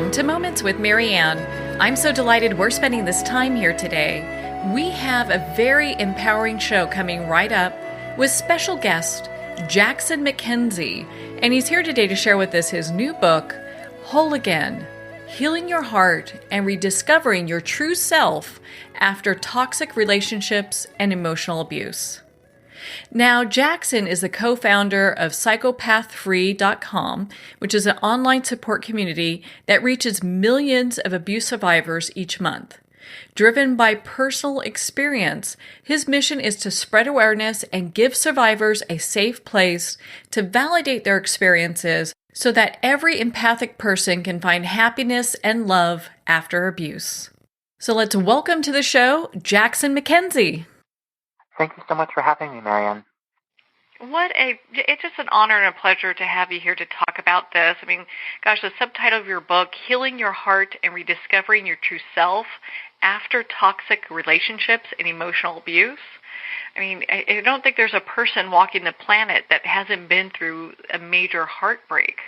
Welcome to Moments with Marianne. I'm so delighted we're spending this time here today. We have a very empowering show coming right up with special guest Jackson MacKenzie, and he's here today to share with us his new book, Whole Again: Healing Your Heart and Rediscovering Your True Self After Toxic Relationships and Emotional Abuse. Now, Jackson is the co-founder of psychopathfree.com, which is an online support community that reaches millions of abuse survivors each month. Driven by personal experience, his mission is to spread awareness and give survivors a safe place to validate their experiences so that every empathic person can find happiness and love after abuse. So let's welcome to the show, Jackson MacKenzie. Thank you so much for having me, Marianne. It's just an honor and a pleasure to have you here to talk about this. I mean, gosh, the subtitle of your book, Healing Your Heart and Rediscovering Your True Self After Toxic Relationships and Emotional Abuse. I mean, I don't think there's a person walking the planet that hasn't been through a major heartbreak.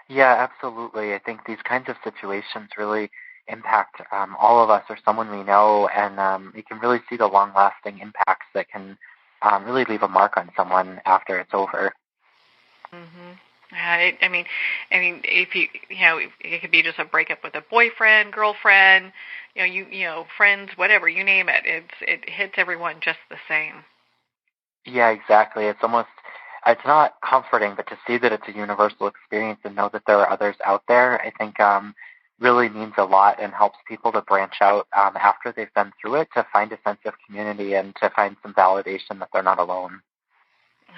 Yeah, absolutely. I think these kinds of situations really impact all of us or someone we know, and you can really see the long-lasting impacts that can really leave a mark on someone after it's over. Mm-hmm. I mean, if it could be just a breakup with a boyfriend, girlfriend, friends, whatever, you name it. It hits everyone just the same. Yeah, exactly. It's not comforting, but to see that it's a universal experience and know that there are others out there, I think really means a lot and helps people to branch out after they've been through it, to find a sense of community and to find some validation that they're not alone.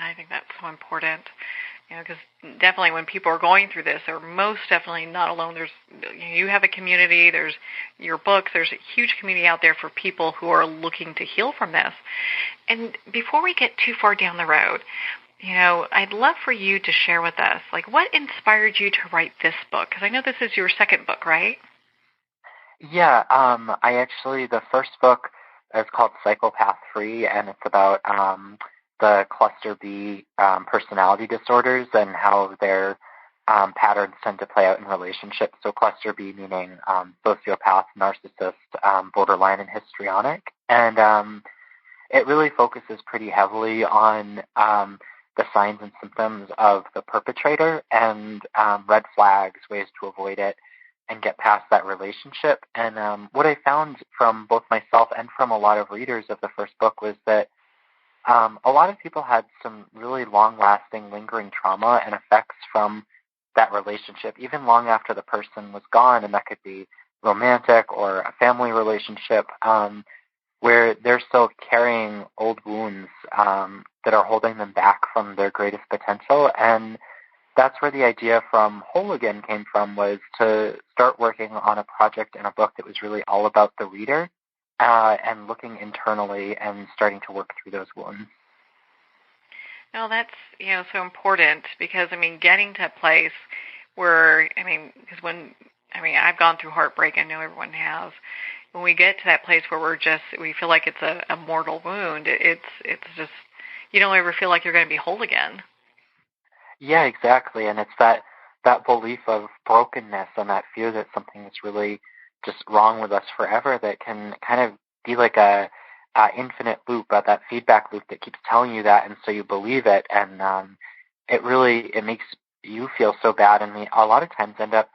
I think that's so important, because definitely when people are going through this, they're most definitely not alone. You have a community, there's your books, there's a huge community out there for people who are looking to heal from this. And before we get too far down the road, I'd love for you to share with us, what inspired you to write this book? Because I know this is your second book, right? Yeah, the first book is called Psychopath Free, and it's about the cluster B personality disorders and how their patterns tend to play out in relationships. So cluster B meaning sociopath, narcissist, borderline, and histrionic. And it really focuses pretty heavily on the signs and symptoms of the perpetrator and red flags, ways to avoid it and get past that relationship. And what I found from both myself and from a lot of readers of the first book was that a lot of people had some really long-lasting, lingering trauma and effects from that relationship, even long after the person was gone, and that could be romantic or a family relationship, where they're still carrying old wounds that are holding them back from their greatest potential. And that's where the idea from Whole Again came from, was to start working on a project and a book that was really all about the reader and looking internally and starting to work through those wounds. No, that's, so important, because, getting to a place where, I've gone through heartbreak. I know everyone has. When we get to that place where we feel like it's a mortal wound, it's just, you don't ever feel like you're going to be whole again. Yeah, exactly. And it's that belief of brokenness and that fear that something is really just wrong with us forever that can kind of be like a infinite loop, that feedback loop that keeps telling you that, and so you believe it, and it makes you feel so bad, and we a lot of times end up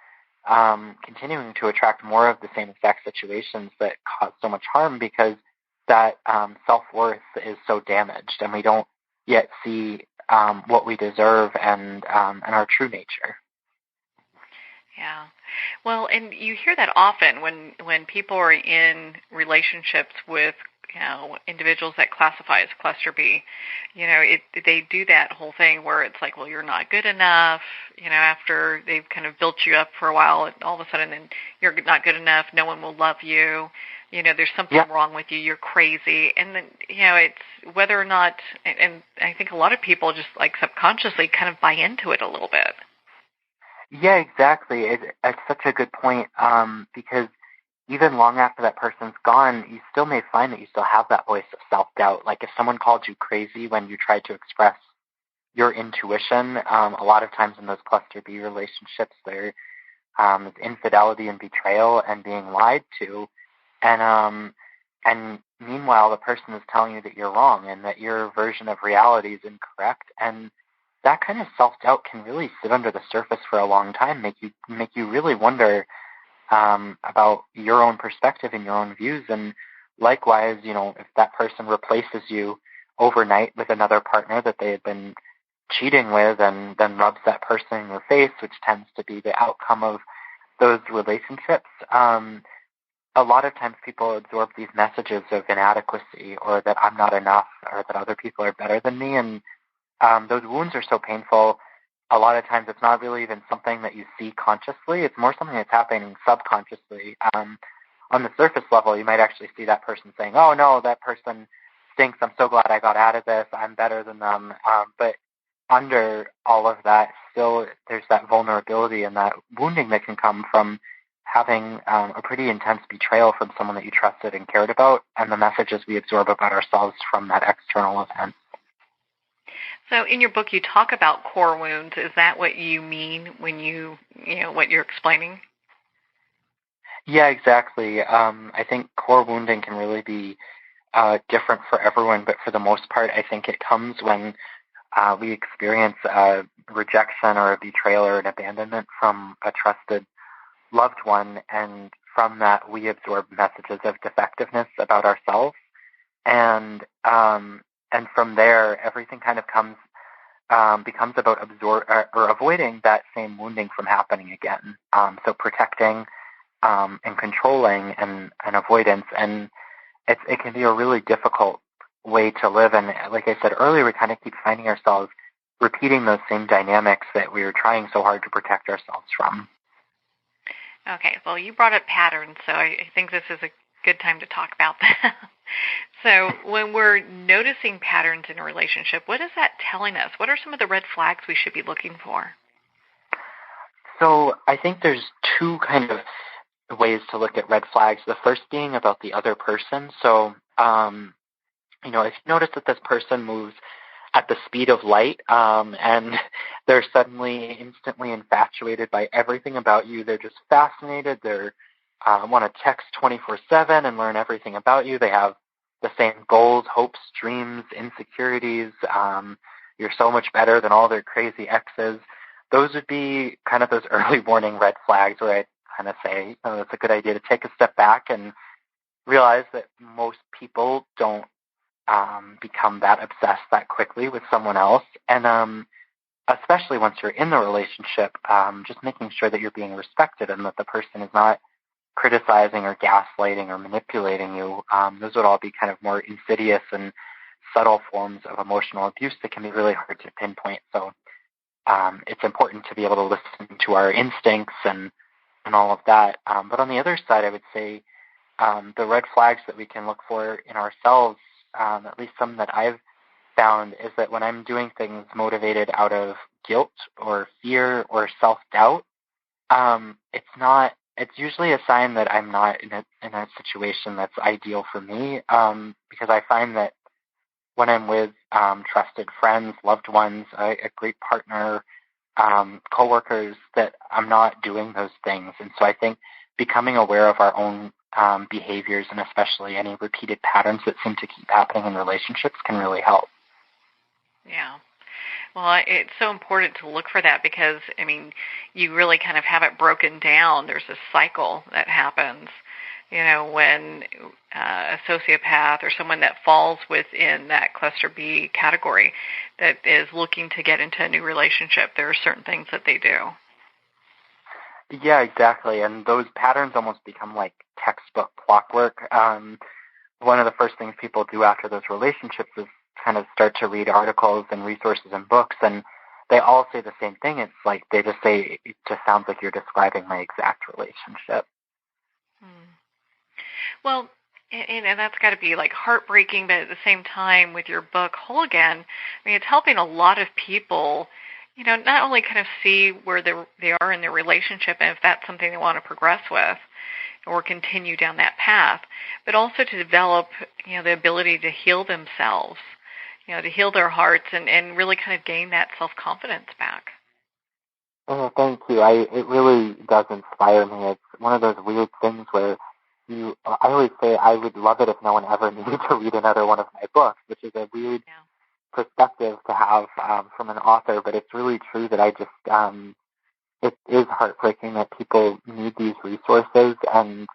continuing to attract more of the same exact situations that cause so much harm, because that self-worth is so damaged, and we don't yet see what we deserve and our true nature. Yeah. Well, and you hear that often when people are in relationships with individuals that classify as cluster B. They do that whole thing where it's like, well, you're not good enough, after they've kind of built you up for a while, and all of a sudden then you're not good enough, no one will love you, there's something wrong with you, you're crazy. And then, it's whether or not, and I think a lot of people just subconsciously kind of buy into it a little bit. Yeah, exactly. It's such a good point, because even long after that person's gone, you still may find that you still have that voice of self-doubt. Like if someone called you crazy when you tried to express your intuition, a lot of times in those cluster B relationships, they're infidelity and betrayal and being lied to, and meanwhile the person is telling you that you're wrong and that your version of reality is incorrect, and that kind of self-doubt can really sit under the surface for a long time, make you really wonder about your own perspective and your own views. And likewise, if that person replaces you overnight with another partner that they had been cheating with and then rubs that person in your face, which tends to be the outcome of those relationships, a lot of times people absorb these messages of inadequacy or that I'm not enough or that other people are better than me. And those wounds are so painful. A lot of times it's not really even something that you see consciously. It's more something that's happening subconsciously. On the surface level, you might actually see that person saying, oh, no, that person stinks. I'm so glad I got out of this. I'm better than them. But under all of that, still there's that vulnerability and that wounding that can come from having a pretty intense betrayal from someone that you trusted and cared about, and the messages we absorb about ourselves from that external event. So in your book, you talk about core wounds. Is that what you mean when what you're explaining? Yeah, exactly. I think core wounding can really be different for everyone, but for the most part, I think it comes when we experience rejection or a betrayal or an abandonment from a trusted loved one, and from that we absorb messages of defectiveness about ourselves, and from there everything kind of becomes about avoiding that same wounding from happening again. So protecting and controlling and avoidance, and it can be a really difficult way to live. And like I said earlier, we kind of keep finding ourselves repeating those same dynamics that we were trying so hard to protect ourselves from. Okay, well, you brought up patterns, so I think this is a good time to talk about that. So when we're noticing patterns in a relationship, what is that telling us? What are some of the red flags we should be looking for? So I think there's two kind of ways to look at red flags. The first being about the other person. So, if you notice that this person moves at the speed of light, and they're suddenly instantly infatuated by everything about you. They're just fascinated. They're want to text 24/7 and learn everything about you. They have the same goals, hopes, dreams, insecurities. You're so much better than all their crazy exes. Those would be kind of those early warning red flags where I kind of say, it's a good idea to take a step back and realize that most people don't become that obsessed that quickly with someone else. And especially once you're in the relationship, just making sure that you're being respected and that the person is not criticizing or gaslighting or manipulating you. Those would all be kind of more insidious and subtle forms of emotional abuse that can be really hard to pinpoint. So it's important to be able to listen to our instincts and all of that. But on the other side, I would say the red flags that we can look for in ourselves, at least some that I've found, is that when I'm doing things motivated out of guilt or fear or self-doubt, it's usually a sign that I'm not in a situation that's ideal for me, because I find that when I'm with trusted friends, loved ones, a great partner, coworkers, that I'm not doing those things. And so I think becoming aware of our own behaviors, and especially any repeated patterns that seem to keep happening in relationships, can really help. Yeah. Well, it's so important to look for that because, you really kind of have it broken down. There's a cycle that happens, when a sociopath or someone that falls within that cluster B category that is looking to get into a new relationship, there are certain things that they do. Yeah, exactly. And those patterns almost become like textbook clockwork. One of the first things people do after those relationships is kind of start to read articles and resources and books, and they all say the same thing. It's like they just say, it just sounds like you're describing my exact relationship. Well, and that's got to be like heartbreaking, but at the same time, with your book, Whole Again, it's helping a lot of people, not only kind of see where they are in their relationship and if that's something they want to progress with or continue down that path, but also to develop, the ability to heal themselves, to heal their hearts and really kind of gain that self-confidence back. Oh, thank you. It really does inspire me. It's one of those weird things where I always say I would love it if no one ever needed to read another one of my books, which is a weird perspective to have from an author, but it's really true that it is heartbreaking that people need these resources and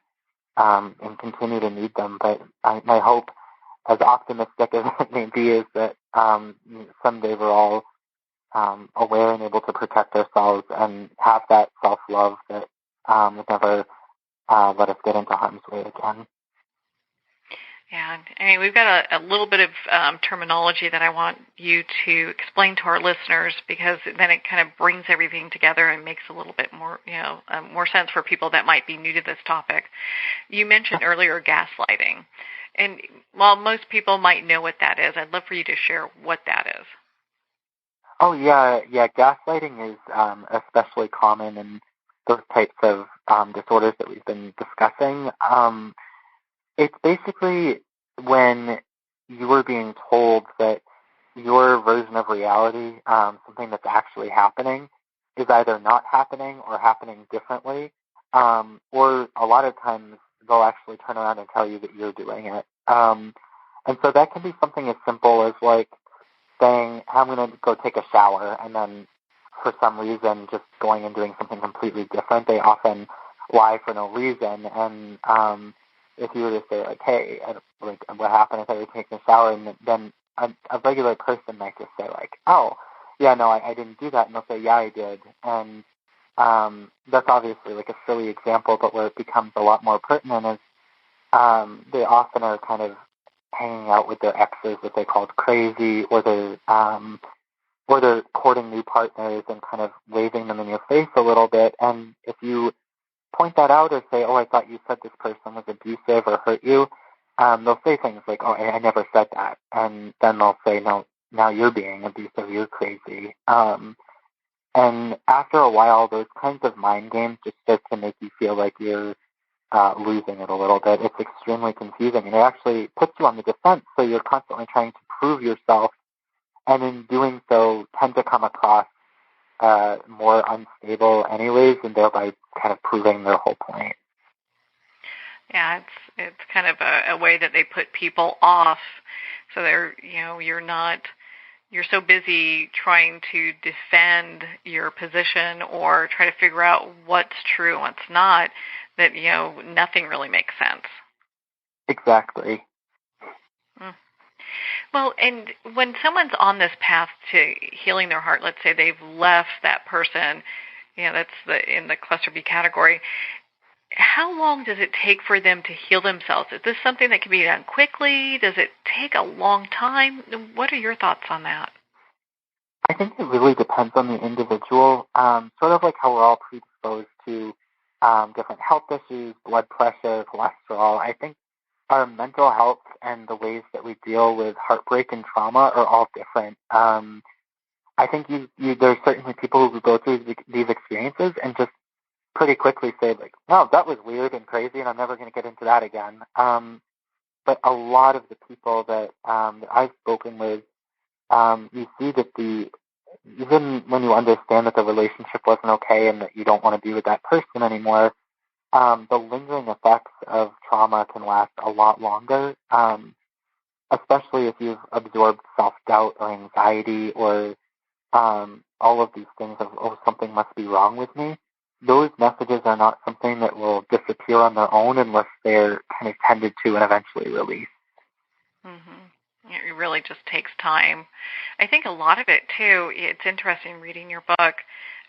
continue to need them. But my hope, as optimistic as it may be, is that someday we're all aware and able to protect ourselves and have that self-love that would never let us get into harm's way again. Yeah, I mean, we've got a little bit of terminology that I want you to explain to our listeners, because then it kind of brings everything together and makes a little bit more, more sense for people that might be new to this topic. You mentioned earlier gaslighting, and while most people might know what that is, I'd love for you to share what that is. Oh, yeah. Gaslighting is especially common in those types of disorders that we've been discussing. It's basically when you are being told that your version of reality, something that's actually happening, is either not happening or happening differently, or a lot of times they'll actually turn around and tell you that you're doing it. And so that can be something as simple as like saying, I'm going to go take a shower, and then for some reason just going and doing something completely different. They often lie for no reason, and if you were to say, like, hey, what happened if I were taking a shower, and then a regular person might just say, like, oh, yeah, no, I didn't do that, and they'll say, yeah, I did. And that's obviously like a silly example, but where it becomes a lot more pertinent is they often are kind of hanging out with their exes that they called crazy, or they're courting new partners and kind of waving them in your face a little bit. And if you point that out or say, oh, I thought you said this person was abusive or hurt you, they'll say things like, oh, I never said that. And then they'll say, no, now you're being abusive, you're crazy. And after a while, those kinds of mind games just start to make you feel like you're losing it a little bit. It's extremely confusing, and it actually puts you on the defense, so you're constantly trying to prove yourself, and in doing so tend to come across more unstable anyways, and thereby kind of proving their whole point. Yeah, it's kind of a way that they put people off, so you're so busy trying to defend your position or try to figure out what's true and what's not, that nothing really makes sense. Exactly. Well, and when someone's on this path to healing their heart, let's say they've left that person, that's in the cluster B category, how long does it take for them to heal themselves? Is this something that can be done quickly? Does it take a long time? What are your thoughts on that? I think it really depends on the individual, sort of like how we're all predisposed to different health issues, blood pressure, cholesterol. I think our mental health and the ways that we deal with heartbreak and trauma are all different. I think there's certainly people who go through these experiences and just pretty quickly say, like, no, that was weird and crazy, and I'm never going to get into that again. But a lot of the people that I've spoken with, you see that even when you understand that the relationship wasn't okay and that you don't want to be with that person anymore, the lingering effects of trauma can last a lot longer, especially if you've absorbed self-doubt or anxiety or all of these things of, oh, something must be wrong with me. Those messages are not something that will disappear on their own unless they're kind of tended to and eventually released. Mm-hmm. It really just takes time. I think a lot of it, too, it's interesting reading your book.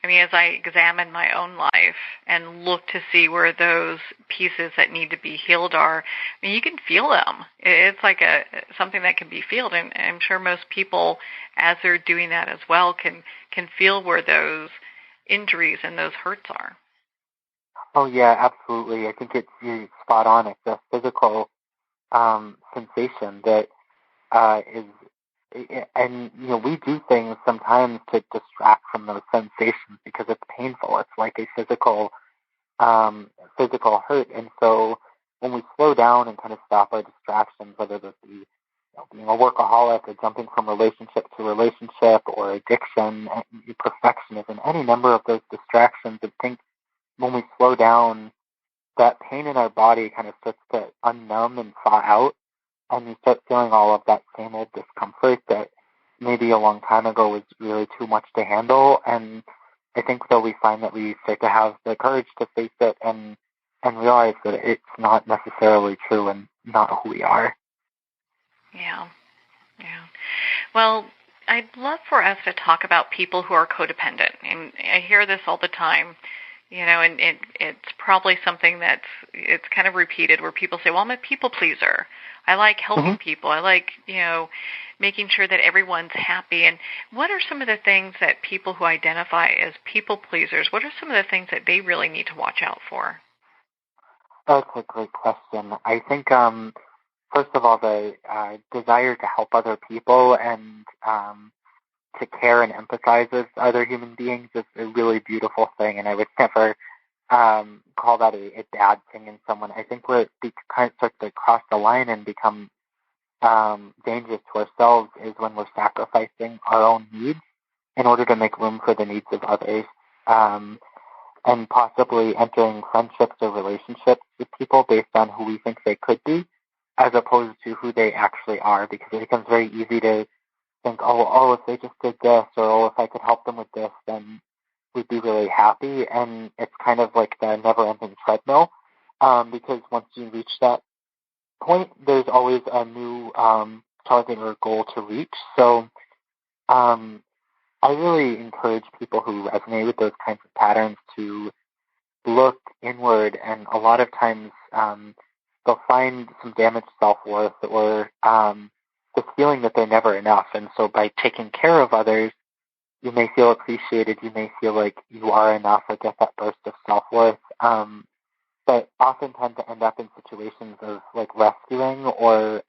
I mean, as I examine my own life and look to see where those pieces that need to be healed are, I mean, you can feel them. It's like something that can be felt, and I'm sure most people, as they're doing that as well, can feel where those injuries and those hurts are. Oh, yeah, absolutely. I think you're spot on. It's a physical sensation that is, and we do things sometimes to distract from those sensations because it's painful. It's like a physical hurt, and so when we slow down and kind of stop our distractions, whether those be being a workaholic or jumping from relationship to relationship or addiction, perfectionism, any number of those distractions. I think when we slow down, that pain in our body kind of starts to unnumb and thaw out, and you start feeling all of that same old discomfort that maybe a long time ago was really too much to handle. And I think that we find that we start to have the courage to face it and realize that it's not necessarily true and not who we are. Yeah. Well, I'd love for us to talk about people who are codependent. And I hear this all the time, and it's probably something it's kind of repeated where people say, well, I'm a people pleaser. I like helping people. I like, making sure that everyone's happy. And what are some of the things that people who identify as people pleasers, what are some of the things that they really need to watch out for? That's a great question. I think, first of all, the desire to help other people and to care and empathize with other human beings is a really beautiful thing, and I would never call that a bad thing in someone. I think where it kind of starts to cross the line and become dangerous to ourselves is when we're sacrificing our own needs in order to make room for the needs of others. And possibly entering friendships or relationships with people based on who we think they could be, as opposed to who they actually are, because it becomes very easy to think, oh, if they just did this, or if I could help them with this, then we'd be really happy. And it's kind of like the never-ending treadmill, because once you reach that point, there's always a new target or goal to reach. So I really encourage people who resonate with those kinds of patterns to look inward, and a lot of times they'll find some damaged self-worth or the feeling that they're never enough. And so by taking care of others, you may feel appreciated, you may feel like you are enough or get that burst of self-worth, but often tend to end up in situations of like rescuing or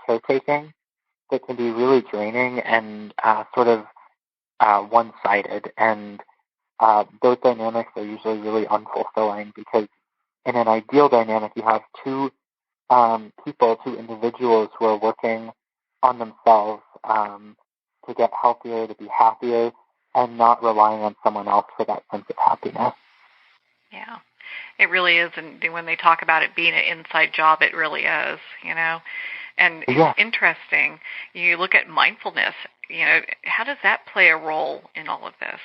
caretaking that can be really draining and sort of one-sided, and those dynamics are usually really unfulfilling, because in an ideal dynamic you have two individuals who are working on themselves to get healthier, to be happier, and not relying on someone else for that sense of happiness. Yeah, it really is. And when they talk about it being an inside job, it really is, And it's interesting. You look at mindfulness, how does that play a role in all of this?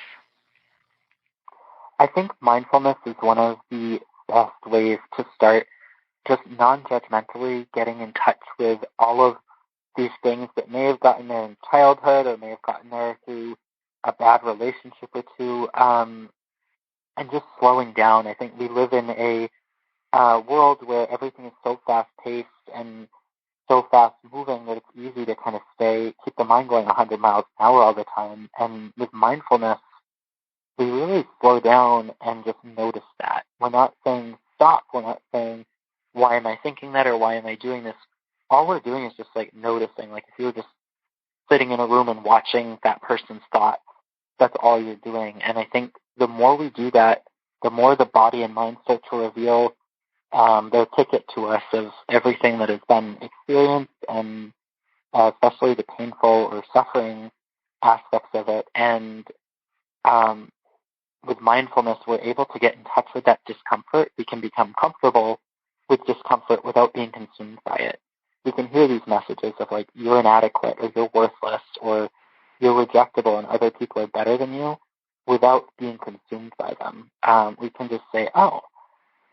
I think mindfulness is one of the best ways to start just non-judgmentally getting in touch with all of these things that may have gotten there in childhood or may have gotten there through a bad relationship or two, and just slowing down. I think we live in a world where everything is so fast-paced and so fast-moving that it's easy to kind of keep the mind going 100 miles an hour all the time. And with mindfulness, we really slow down and just notice that. We're not saying stop. We're not saying, why am I thinking that or why am I doing this? All we're doing is just like noticing. Like if you were just sitting in a room and watching that person's thoughts, that's all you're doing. And I think the more we do that, the more the body and mind start to reveal their ticket to us of everything that has been experienced, and especially the painful or suffering aspects of it. And with mindfulness, we're able to get in touch with that discomfort. We can become comfortable with discomfort without being consumed by it. We can hear these messages of like, you're inadequate or you're worthless or you're rejectable and other people are better than you without being consumed by them. We can just say, oh,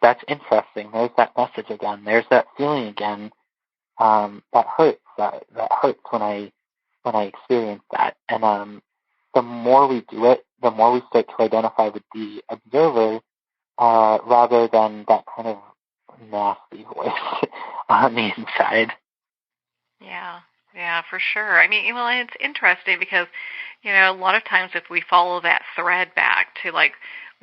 that's interesting. There's that message again. There's that feeling again. That hurts. That hurts when I experience that. And the more we do it, the more we start to identify with the observer rather than that kind of nasty voice on the inside. Yeah, for sure. I mean, well, it's interesting because, a lot of times if we follow that thread back to like,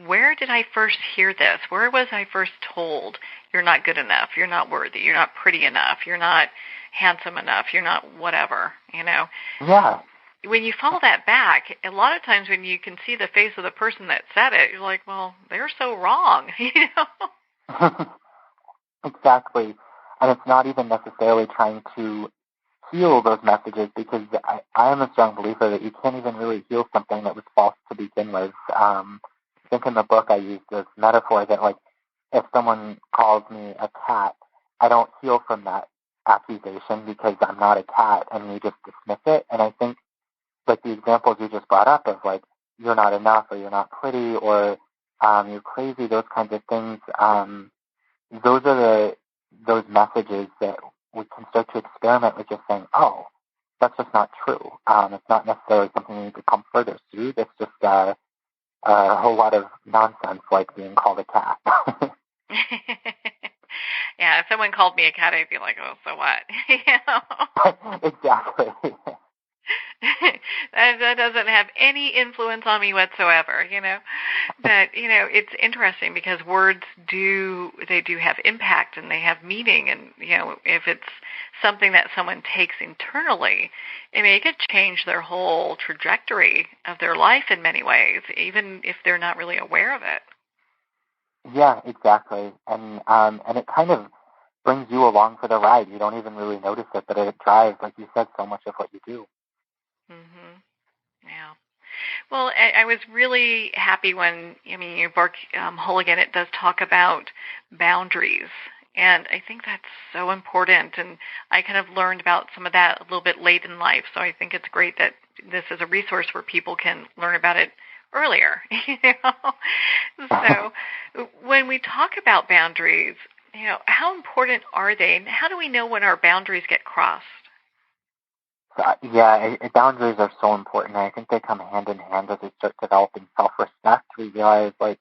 where did I first hear this? Where was I first told you're not good enough, you're not worthy, you're not pretty enough, you're not handsome enough, you're not whatever, Yeah. When you follow that back, a lot of times when you can see the face of the person that said it, you're like, well, they're so wrong, Exactly. And it's not even necessarily trying to heal those messages, because I am a strong believer that you can't even really heal something that was false to begin with. I think in the book I used this metaphor that, like, if someone calls me a cat, I don't heal from that accusation because I'm not a cat, and you just dismiss it. And I think, like, the examples you just brought up of, like, you're not enough, or you're not pretty, or you're crazy, those kinds of things, those are those messages that we can start to experiment with, just saying, oh, that's just not true. It's not necessarily something we need to comfort or soothe. It's just a whole lot of nonsense, like being called a cat. Yeah, if someone called me a cat, I'd be like, oh, so what? Exactly. That doesn't have any influence on me whatsoever, But, it's interesting because words do have impact, and they have meaning. And, if it's something that someone takes internally, it could change their whole trajectory of their life in many ways, even if they're not really aware of it. Yeah, exactly. And it kind of brings you along for the ride. You don't even really notice it, but it drives, like you said, so much of what you do. Mm-hmm. Yeah. Well, I was really happy when, your book, Whole Again, it does talk about boundaries. And I think that's so important. And I kind of learned about some of that a little bit late in life. So I think it's great that this is a resource where people can learn about it earlier. So when we talk about boundaries, how important are they? And how do we know when our boundaries get crossed? Yeah, boundaries are so important. I think they come hand in hand as we start developing self-respect. We realize, like,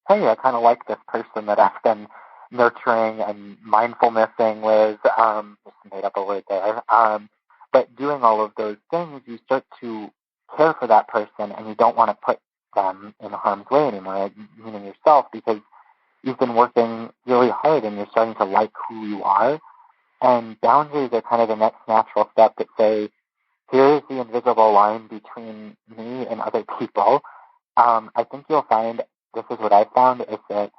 hey, I kind of like this person that I've been nurturing and mindfulnessing with. Just made up a word there. But doing all of those things, you start to care for that person, and you don't want to put them in harm's way anymore, meaning yourself, because you've been working really hard and you're starting to like who you are. And boundaries are kind of the next natural step that say, here is the invisible line between me and other people. I think you'll find, this is what I found, is that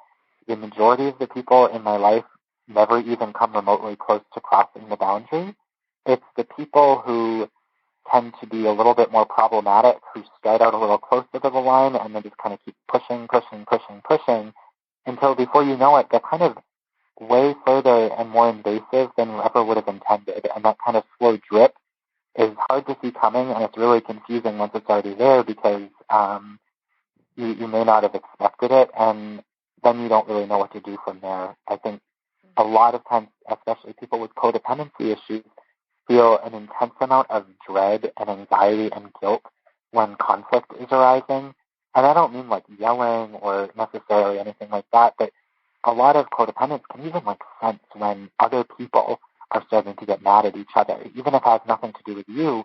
the majority of the people in my life never even come remotely close to crossing the boundary. It's the people who tend to be a little bit more problematic, who start out a little closer to the line and then just kind of keep pushing, until before you know it, they're kind of way further and more invasive than you ever would have intended. And that kind of slow drip is hard to see coming, and it's really confusing once it's already there, because you may not have expected it, and then you don't really know what to do from there. I think a lot of times, especially people with codependency issues, feel an intense amount of dread and anxiety and guilt when conflict is arising. And I don't mean like yelling or necessarily anything like that, but a lot of codependents can even like sense when other people are starting to get mad at each other, even if it has nothing to do with you,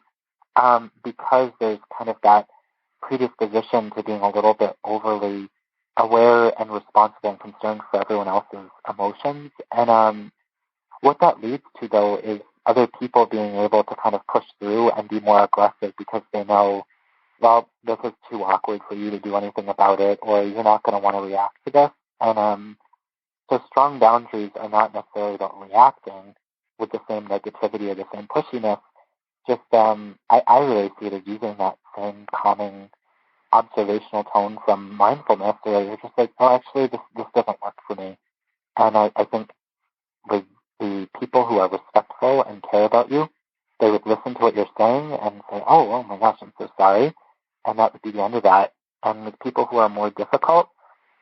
because there's kind of that predisposition to being a little bit overly aware and responsible and concerned for everyone else's emotions. And what that leads to, though, is other people being able to kind of push through and be more aggressive because they know, well, this is too awkward for you to do anything about it, or you're not going to want to react to this. And so strong boundaries are not necessarily about reacting with the same negativity or the same pushiness. Just I really see it as using that same calming observational tone from mindfulness, where you're just like, oh, actually, this doesn't work for me. And I think with the people who are respectful and care about you, they would listen to what you're saying and say, oh my gosh, I'm so sorry. And that would be the end of that. And with people who are more difficult,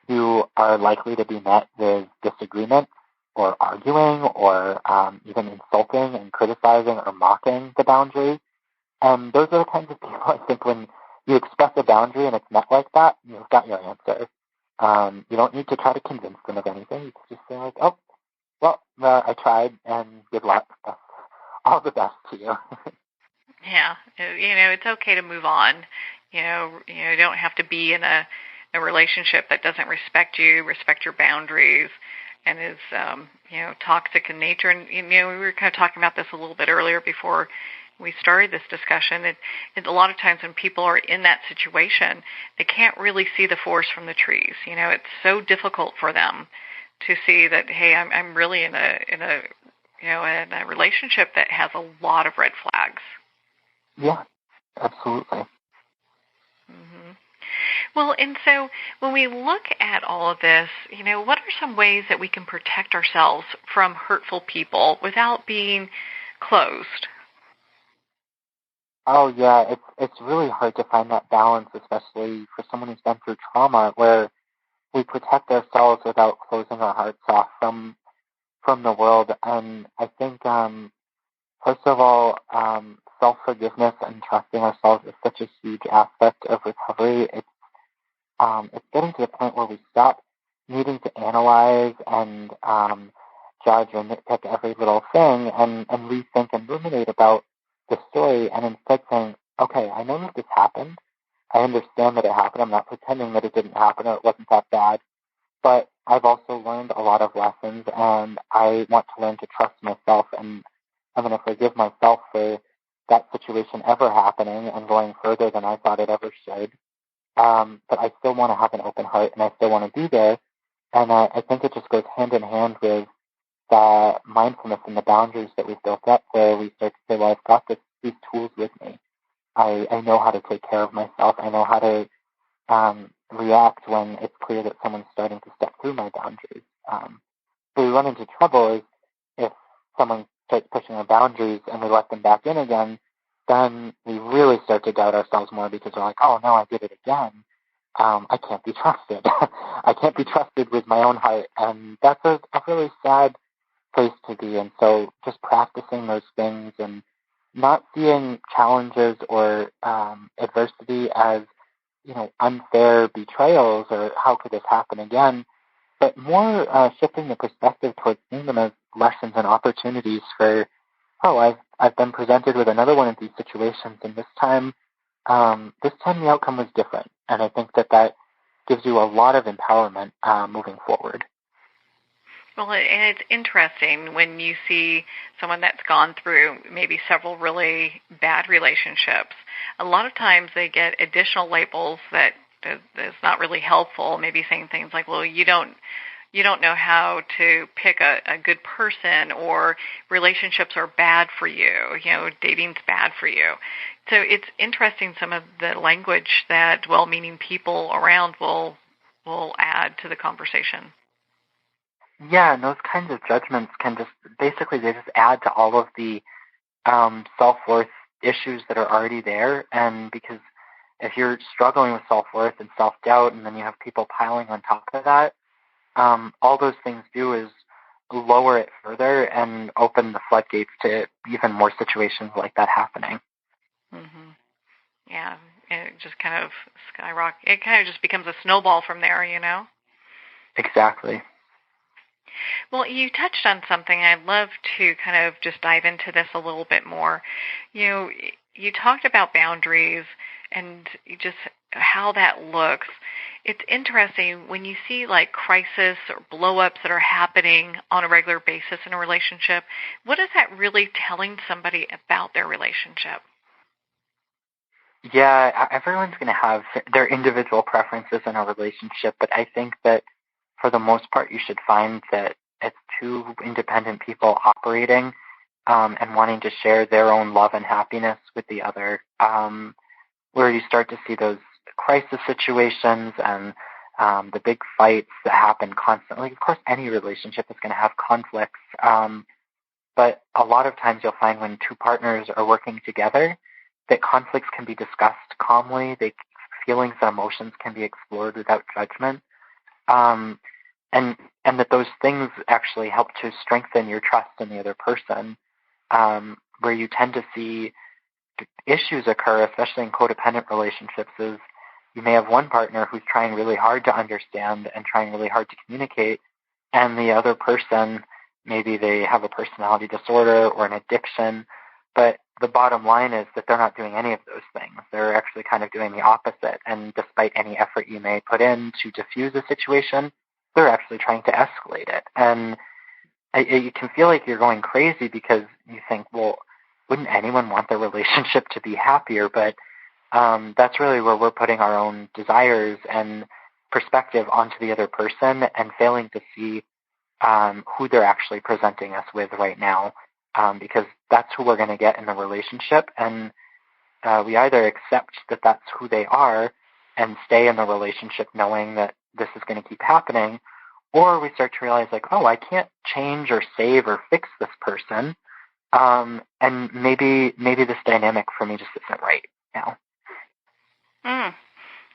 you are likely to be met with disagreement or arguing or even insulting and criticizing or mocking the boundary. And those are the kinds of people, I think, when you express a boundary and it's met like that, you've got your answer. You don't need to try to convince them of anything. You can just say like, oh, well, I tried, and good luck. All the best to you. Yeah, it's okay to move on. You don't have to be in a relationship that doesn't respect you, respect your boundaries, and is, toxic in nature. And, we were kind of talking about this a little bit earlier before we started this discussion. And a lot of times when people are in that situation, they can't really see the forest from the trees. It's so difficult for them to see that, hey, I'm really in a in a relationship that has a lot of red flags. Yeah, absolutely. Mm-hmm. Well, and so when we look at all of this, what are some ways that we can protect ourselves from hurtful people without being closed? Oh, yeah, it's really hard to find that balance, especially for someone who's been through trauma, where we protect ourselves without closing our hearts off from the world. And I think, first of all, self-forgiveness and trusting ourselves is such a huge aspect of recovery. It's getting to the point where we stop needing to analyze and judge or nitpick every little thing and rethink and ruminate about the story, and instead saying, okay, I know that this happened. I understand that it happened. I'm not pretending that it didn't happen or it wasn't that bad. But I've also learned a lot of lessons, and I want to learn to trust myself, and I'm going to forgive myself for that situation ever happening and going further than I thought it ever should. But I still want to have an open heart, and I still want to be there. And I think it just goes hand in hand with the mindfulness and the boundaries that we've built up, where we start to say, well, I've got these tools with me. I know how to take care of myself. I know how to react when it's clear that someone's starting to step through my boundaries. So we run into trouble is if someone starts pushing our boundaries and we let them back in again, then we really start to doubt ourselves more because we're like, oh, no, I did it again. I can't be trusted. I can't be trusted with my own heart. And that's a really sad place to be. And so just practicing those things and not seeing challenges or adversity as, unfair betrayals or how could this happen again, but more shifting the perspective towards seeing them as lessons and opportunities for, I've been presented with another one of these situations, and this time the outcome was different. And I think that gives you a lot of empowerment moving forward. Well, and it's interesting when you see someone that's gone through maybe several really bad relationships. A lot of times they get additional labels that is not really helpful, maybe saying things like, well, you don't know how to pick a good person, or relationships are bad for you, dating's bad for you. So it's interesting some of the language that well-meaning people around will add to the conversation. Yeah, and those kinds of judgments can they just add to all of the self-worth issues that are already there. And because if you're struggling with self-worth and self-doubt, and then you have people piling on top of that, all those things do is lower it further and open the floodgates to even more situations like that happening. Mm-hmm. Yeah, it just kind of skyrocket. It kind of just becomes a snowball from there, Exactly. Well, you touched on something. I'd love to kind of just dive into this a little bit more. You talked about boundaries and just how that looks. It's interesting when you see like crisis or blow-ups that are happening on a regular basis in a relationship. What is that really telling somebody about their relationship? Yeah, everyone's going to have their individual preferences in a relationship, but I think that for the most part, you should find that it's two independent people operating and wanting to share their own love and happiness with the other, where you start to see those crisis situations and the big fights that happen constantly. Of course, any relationship is going to have conflicts, but a lot of times you'll find when two partners are working together that conflicts can be discussed calmly, feelings and emotions can be explored without judgment. And that those things actually help to strengthen your trust in the other person, where you tend to see issues occur, especially in codependent relationships, is you may have one partner who's trying really hard to understand and trying really hard to communicate, and the other person, maybe they have a personality disorder or an addiction, but the bottom line is that they're not doing any of those things. They're actually kind of doing the opposite, and despite any effort you may put in to diffuse a situation, they're actually trying to escalate it. And you can feel like you're going crazy because you think, well, wouldn't anyone want their relationship to be happier? But that's really where we're putting our own desires and perspective onto the other person and failing to see who they're actually presenting us with right now, because that's who we're going to get in the relationship. And we either accept that that's who they are and stay in the relationship knowing that this is going to keep happening, or we start to realize, like, oh, I can't change or save or fix this person, and maybe this dynamic for me just isn't right now.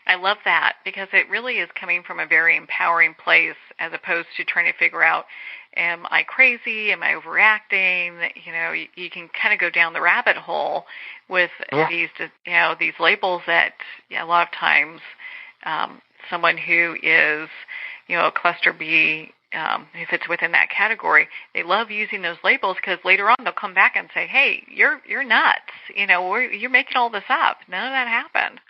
I love that, because it really is coming from a very empowering place, as opposed to trying to figure out, am I crazy? Am I overreacting? You can kind of go down the rabbit hole with these labels that a lot of times someone who is, a cluster B, who fits within that category, they love using those labels, because later on they'll come back and say, hey, you're nuts. You're making all this up. None of that happened.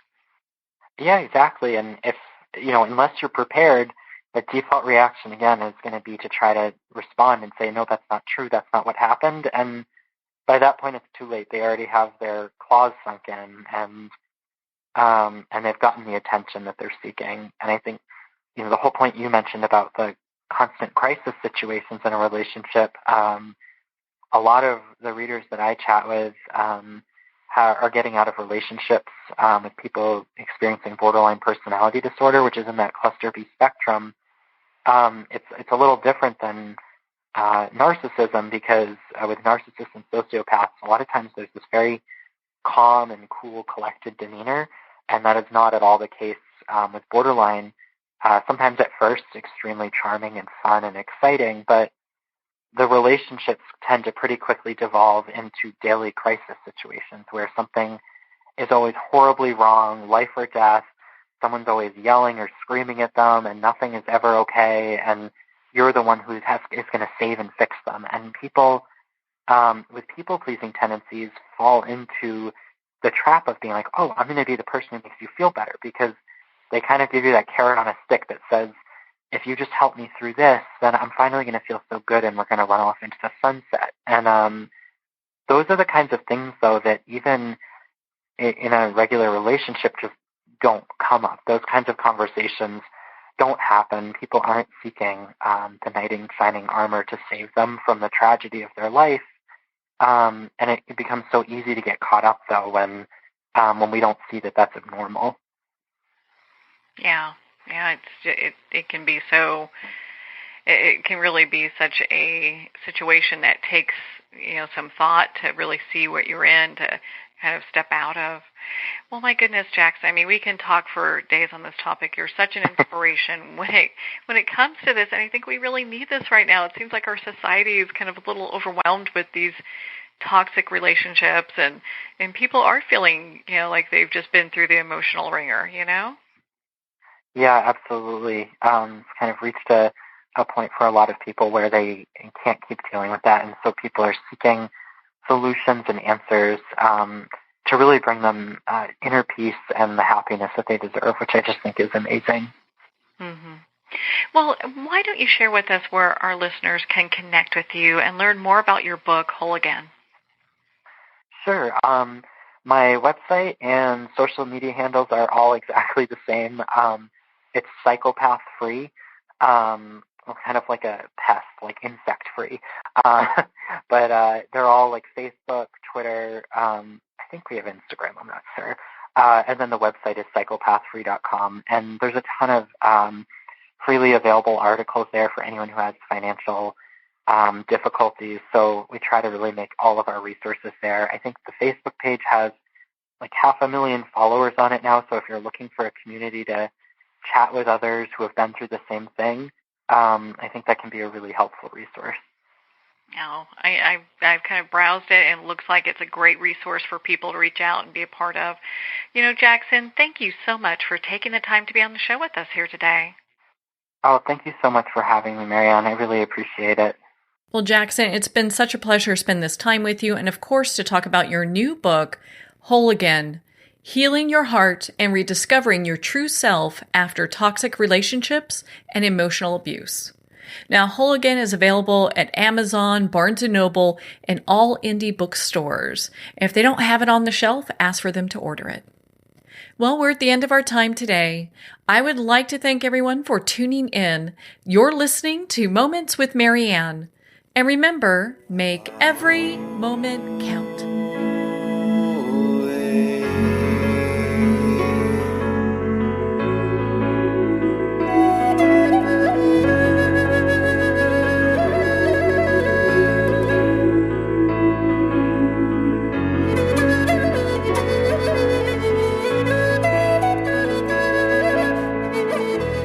Yeah, exactly. And if, unless you're prepared, the default reaction, again, is going to be to try to respond and say, no, that's not true. That's not what happened. And by that point, it's too late. They already have their claws sunk in, and they've gotten the attention that they're seeking. And I think, the whole point you mentioned about the constant crisis situations in a relationship, a lot of the readers that I chat with, are getting out of relationships with people experiencing borderline personality disorder, which is in that cluster B spectrum. It's a little different than narcissism, because with narcissists and sociopaths, a lot of times there's this very calm and cool, collected demeanor, and that is not at all the case with borderline. Sometimes at first extremely charming and fun and exciting, but the relationships tend to pretty quickly devolve into daily crisis situations where something is always horribly wrong, life or death. Someone's always yelling or screaming at them, and nothing is ever okay, and you're the one who is going to save and fix them. And people with people-pleasing tendencies fall into the trap of being like, oh, I'm going to be the person who makes you feel better, because they kind of give you that carrot on a stick that says, if you just help me through this, then I'm finally going to feel so good, and we're going to run off into the sunset. And those are the kinds of things, though, that even in a regular relationship just don't come up. Those kinds of conversations don't happen. People aren't seeking the knight in shining armor to save them from the tragedy of their life. And it becomes so easy to get caught up, though, when we don't see that that's abnormal. Yeah. Yeah, it can be so. It can really be such a situation that takes some thought to really see what you're in, to kind of step out of. Well, my goodness, Jackson. I mean, we can talk for days on this topic. You're such an inspiration when it comes to this, and I think we really need this right now. It seems like our society is kind of a little overwhelmed with these toxic relationships, and people are feeling like they've just been through the emotional ringer. Yeah, absolutely. It's kind of reached a point for a lot of people where they can't keep dealing with that, and so people are seeking solutions and answers to really bring them inner peace and the happiness that they deserve, which I just think is amazing. Mm-hmm. Well, why don't you share with us where our listeners can connect with you and learn more about your book, Whole Again? Sure. My website and social media handles are all exactly the same. It's psychopath free, kind of like a pest, like insect free. But they're all like Facebook, Twitter. I think we have Instagram. I'm not sure. And then the website is psychopathfree.com. And there's a ton of freely available articles there for anyone who has financial difficulties. So we try to really make all of our resources there. I think the Facebook page has like 500,000 followers on it now. So if you're looking for a community to chat with others who have been through the same thing, I think that can be a really helpful resource. I've kind of browsed it, and it looks like it's a great resource for people to reach out and be a part of. Jackson, thank you so much for taking the time to be on the show with us here today. Oh, thank you so much for having me, Marianne. I really appreciate it. Well, Jackson, it's been such a pleasure to spend this time with you, and of course to talk about your new book, Whole Again: Healing Your Heart and Rediscovering Your True Self After Toxic Relationships and Emotional Abuse. Now, Whole Again is available at Amazon, Barnes & Noble, and all indie bookstores. If they don't have it on the shelf, ask for them to order it. Well, we're at the end of our time today. I would like to thank everyone for tuning in. You're listening to Moments with Marianne. And remember, make every moment count.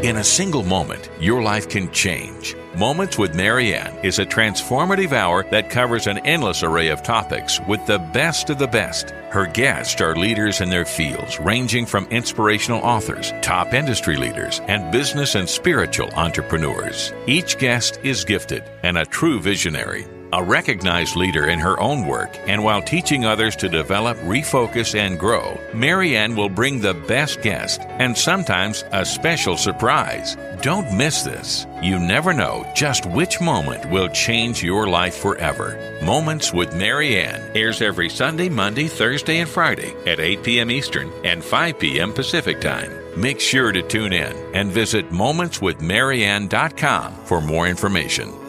In a single moment, your life can change. Moments with Marianne is a transformative hour that covers an endless array of topics with the best of the best. Her guests are leaders in their fields, ranging from inspirational authors, top industry leaders, and business and spiritual entrepreneurs. Each guest is gifted and a true visionary, a recognized leader in her own work, and while teaching others to develop, refocus, and grow, Marianne will bring the best guest and sometimes a special surprise. Don't miss this. You never know just which moment will change your life forever. Moments with Marianne airs every Sunday, Monday, Thursday, and Friday at 8 p.m. Eastern and 5 p.m. Pacific Time. Make sure to tune in and visit momentswithmarianne.com for more information.